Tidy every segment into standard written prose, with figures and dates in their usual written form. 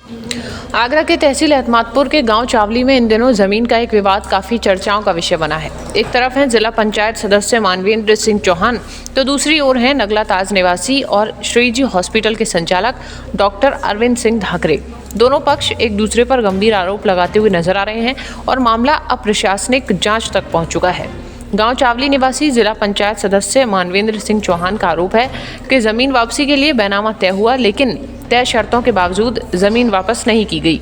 आगरा के तहसील एतमादपुर के गांव चावली में इन दिनों जमीन का एक विवाद काफी चर्चाओं का विषय बना है। एक तरफ हैं जिला पंचायत सदस्य मानवेंद्र सिंह चौहान, तो दूसरी ओर हैं नगला ताज निवासी और श्रीजी हॉस्पिटल के संचालक डॉक्टर अरविंद सिंह धाकरे। दोनों पक्ष एक दूसरे पर गंभीर आरोप लगाते हुए नजर आ रहे हैं और मामला अब प्रशासनिक जांच तक पहुंच चुका है। गांव चावली निवासी जिला पंचायत सदस्य मानवेंद्र सिंह चौहान का आरोप है कि जमीन वापसी के लिए बैनामा तय हुआ, लेकिन तय शर्तों के बावजूद जमीन वापस नहीं की गई।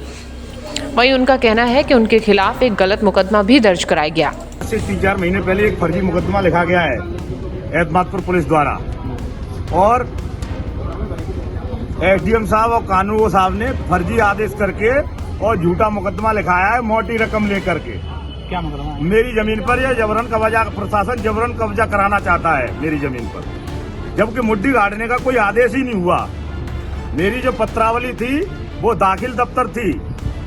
वहीं उनका कहना है कि उनके खिलाफ एक गलत मुकदमा भी दर्ज कराया गया। से 3-4 महीने पहले एक फर्जी मुकदमा लिखा गया है एतमादपुर पुलिस द्वारा, और एसडीएम साहब और कानून साहब ने फर्जी आदेश करके और झूठा मुकदमा लिखाया है मोटी रकम लेकर के। क्या मुकदमा है? मेरी जमीन पर यह जबरन कब्जा, प्रशासन जबरन कब्जा कराना चाहता है मेरी जमीन पर, जबकि मुड्ढी गाड़ने का कोई आदेश ही नहीं हुआ। मेरी जो पत्रावली थी वो दाखिल दफ्तर थी,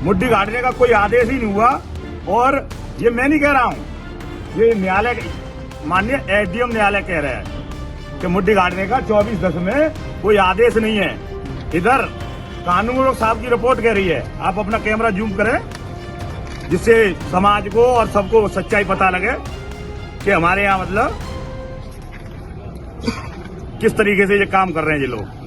मुड्ढी गाड़ने का कोई आदेश ही नहीं हुआ। और ये मैं नहीं कह रहा हूँ, ये न्यायालय, माननीय एसडीएम न्यायालय कह रहे हैं कि मुड्ढी गाड़ने का 24/10 में कोई आदेश नहीं है। इधर कानून साहब की रिपोर्ट कह रही है। आप अपना कैमरा जूम करें जिससे समाज को और सबको सच्चाई पता लगे कि हमारे यहाँ मतलब किस तरीके से ये काम कर रहे हैं ये लोग।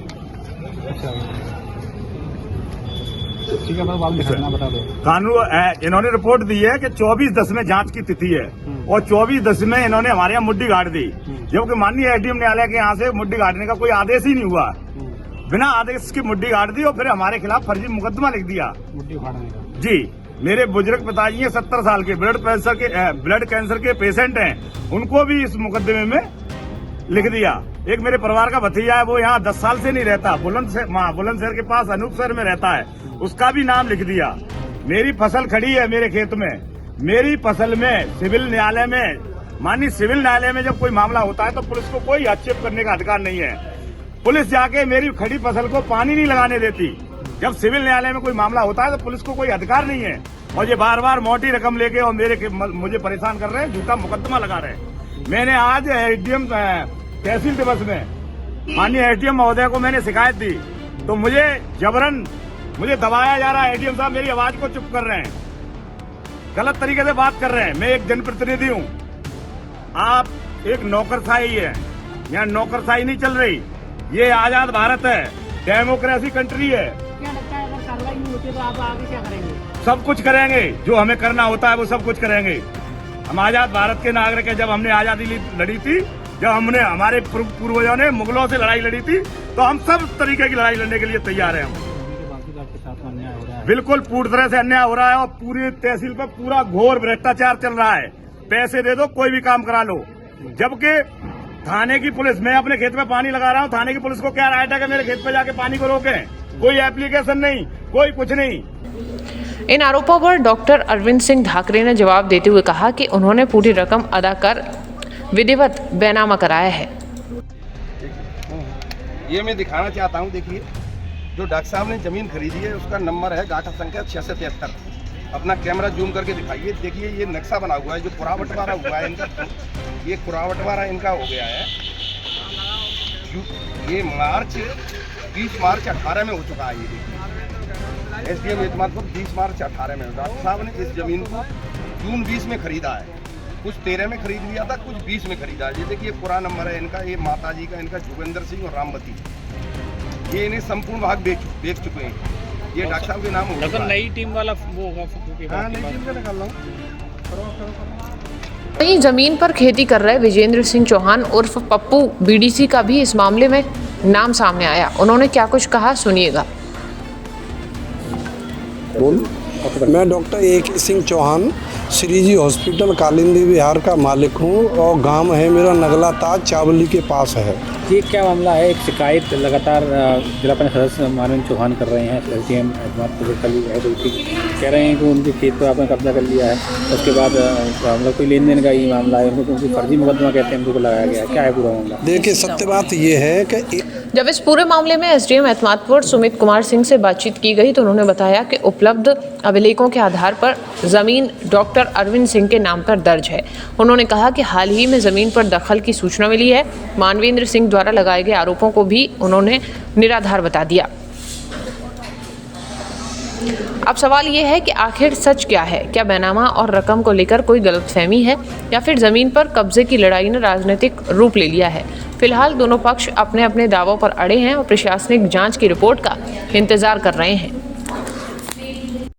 ठीक है, बाद में बता दो। कानून इन्होंने रिपोर्ट दी है कि 24/10 में जांच की तिथि है और 24/10 में इन्होंने हमारे यहाँ मुड्ढी गाड़ दी, जबकि माननीय एसडीएम न्यायालय के यहाँ से मुड्ढी गाड़ने का कोई आदेश ही नहीं हुआ। बिना आदेश की मुड्ढी गाड़ दी और फिर हमारे खिलाफ फर्जी मुकदमा लिख दिया। मुड्ढी फाड़ने का? जी, मेरे बुजुर्ग पिताजी हैं 70 साल के, ब्लड कैंसर के पेशेंट हैं, उनको भी इस मुकदमे में लिख दिया। एक मेरे परिवार का भतीजा है, वो यहाँ 10 साल से नहीं रहता, बुलंदशहर के पास अनूपसर में रहता है, उसका भी नाम लिख दिया। मेरी फसल खड़ी है मेरे खेत में, मेरी फसल में सिविल न्यायालय में, माननीय सिविल न्यायालय में जब कोई मामला होता है तो पुलिस को कोई हस्तक्षेप करने का अधिकार नहीं है। पुलिस जाके मेरी खड़ी फसल को पानी नहीं लगाने देती। जब सिविल न्यायालय में कोई मामला होता है तो पुलिस को कोई अधिकार नहीं है। और ये बार बार मोटी रकम लेके और मुझे परेशान कर रहे हैं, झूठा मुकदमा लगा रहे हैं। मैंने आज एसडीएम तहसील दिवस में माननीय एसडीएम महोदय को मैंने शिकायत दी, तो मुझे जबरन दबाया जा रहा है। एसडीएम साहब मेरी आवाज को चुप कर रहे हैं, गलत तरीके से बात कर रहे हैं। मैं एक जनप्रतिनिधि हूँ, आप एक नौकरशाही है, यहाँ नौकरशाही नहीं चल रही। ये आजाद भारत है, डेमोक्रेसी कंट्री है। क्या लगता है अगर कार्रवाई नहीं होती तो आप आगे क्या करेंगे? सब कुछ करेंगे, जो हमें करना होता है वो सब कुछ करेंगे। हम आजाद भारत के नागरिक हैं। जब हमने आजादी लड़ी थी, जब हमने हमारे पूर्वजों ने मुगलों से लड़ाई लड़ी थी, तो हम सब तरीके की लड़ाई लड़ने के लिए तैयार हैं। बिल्कुल पूरी तरह से अन्याय हो रहा है और पूरी तहसील पर पूरा घोर भ्रष्टाचार चल रहा है। पैसे दे दो कोई भी काम करा लो, जबकि थाने की पुलिस, मैं अपने खेत में पानी लगा रहा हूँ, थाने की पुलिस को क्या राइट है कि मेरे खेत पे जाके पानी को रोके? कोई एप्लीकेशन नहीं, कोई कुछ नहीं। इन आरोपों पर डॉक्टर अरविंद सिंह धाकरे ने जवाब देते हुए कहा कि उन्होंने पूरी रकम अदा कर विधिवत बैनामा कराया है। ये मैं दिखाना चाहता हूँ, देखिए जो डॉक्टर साहब ने जमीन खरीदी है उसका नंबर है गाठा संख्या 673। अपना कैमरा जूम करके दिखाइए। देखिए ये नक्शा बना हुआ है, जो कुरा बंटवारा हुआ है इनका, ये कुरा बंटवारा इनका हो गया है। ये 20 मार्च 18 में हो चुका है। ये देखिए एसडीएम एतमादपुर 20 मार्च 18 में, डॉक्टर साहब ने इस जमीन को जून 20 में खरीदा है। कुछ 13 में खरीद लिया था, कुछ 20 में खरीदा है। ये देखिए पूरा नंबर है इनका, ये माता जी का, इनका जोगेंद्र सिंह और रामवती, ये इन्हें संपूर्ण भाग बेच चुके हैं। ये डॉक्टर साहब के नाम होगा। नई टीम वाला वो होगा। हाँ, नई टीम का निकाल रहा हूँ। वहीं जमीन पर खेती कर रहे विजेंद्र सिंह चौहान उर्फ पप्पू बीडीसी का भी इस मामले में नाम सामने आया। उन्होंने क्या कुछ कहा, सुनिएगा। मैं doctor A K. Singh Chauhan Shriji hospital Kalindi Bihar का मालिक हूँ और गांव है मेरा नगला ताज चावली के पास है। ये क्या मामला है? एक शिकायत लगातार जिला पंचायत सदस्य मानवेंद्र चौहान कर रहे हैं। एसडीएम एतमादपुर कह रहे हैं कि उनके खेत पर आपने कब्जा कर लिया है। उसके बाद मतलब कोई लेन देन का ही मामला है, उनको उनकी फर्जी मुकदमा कहते हैं, उनको लगाया गया है। क्या है पूरा मामला? देखिए सत्य बात ये है कि जब इस पूरे मामले में एसडीएम एतमादपुर सुमित कुमार सिंह से बातचीत की गई तो उन्होंने बताया कि उपलब्ध अभिलेखों के आधार पर जमीन डॉक्टर अरविंद सिंह के नाम पर दर्ज है। उन्होंने कहा कि हाल ही में जमीन पर दखल की सूचना मिली है। मानवेंद्र सिंह द्वारा लगाए गए आरोपों को भी उन्होंने निराधार बता दिया। अब सवाल ये है कि आखिर सच क्या है? क्या बैनामा और रकम को लेकर कोई गलतफहमी है या फिर ज़मीन पर कब्जे की लड़ाई ने राजनीतिक रूप ले लिया है? फिलहाल दोनों पक्ष अपने अपने दावों पर अड़े हैं और प्रशासनिक जांच की रिपोर्ट का इंतजार कर रहे हैं।